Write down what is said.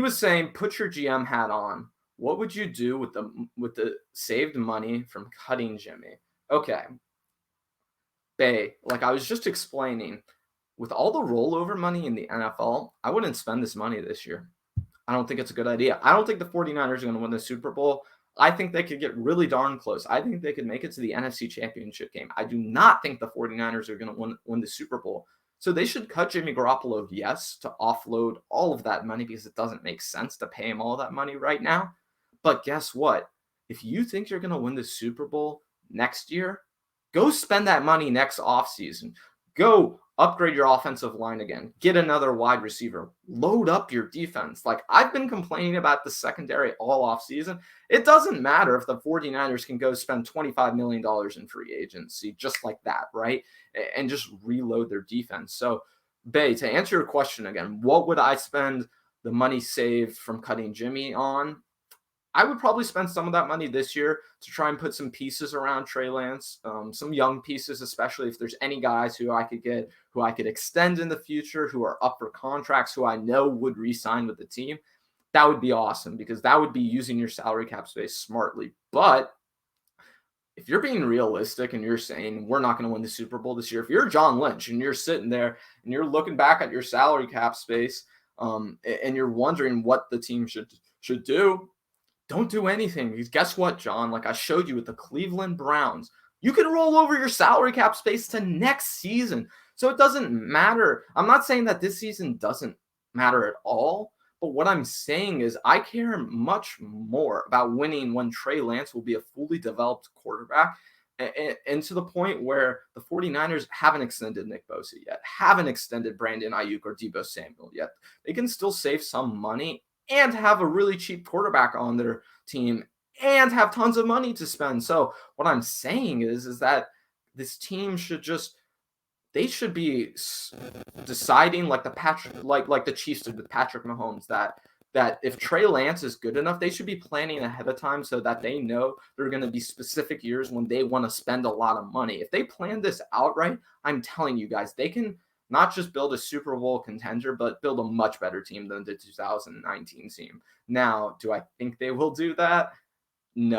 He was saying, put your GM hat on. What would you do with the saved money from cutting Jimmy? Okay, Bay, like I was just explaining, with all the rollover money in the NFL, I wouldn't spend this money this year. I don't think it's a good idea. I don't think the 49ers are going to win the Super Bowl. I think they could get really darn close. I think they could make it to the NFC Championship game. I do not think the 49ers are going to win the Super Bowl. So they should cut Jimmy Garoppolo, yes, to offload all of that money because it doesn't make sense to pay him all that money right now. But guess what? If you think you're going to win the Super Bowl next year, go spend that money next offseason. Go upgrade your offensive line again. Get another wide receiver. Load up your defense. Like I've been complaining about the secondary all offseason. It doesn't matter if the 49ers can go spend $25 million in free agency just like that, right? And just reload their defense. So, Bay, to answer your question again, what would I spend the money saved from cutting Jimmy on? I would probably spend some of that money this year to try and put some pieces around Trey Lance, some young pieces, especially if there's any guys who I could get, who I could extend in the future, who are up for contracts, who I know would re-sign with the team. That would be awesome because that would be using your salary cap space smartly. But if you're being realistic and you're saying we're not going to win the Super Bowl this year, if you're John Lynch and you're sitting there and you're looking back at your salary cap space and you're wondering what the team should do, don't do anything. Because guess what, John? Like I showed you with the Cleveland Browns, you can roll over your salary cap space to next season. So it doesn't matter. I'm not saying that this season doesn't matter at all. But what I'm saying is I care much more about winning when Trey Lance will be a fully developed quarterback. And to the point where the 49ers haven't extended Nick Bosa yet, haven't extended Brandon Ayuk or Deebo Samuel yet. They can still save some money and have a really cheap quarterback on their team and have tons of money to spend. So what I'm saying is that this team should just, they should be deciding like the Chiefs did with Patrick Mahomes that if Trey Lance is good enough, they should be planning ahead of time so that they know there are going to be specific years when they want to spend a lot of money. If they plan this out right, I'm telling you guys, they can not just build a Super Bowl contender, but build a much better team than the 2019 team. Now, do I think they will do that? No.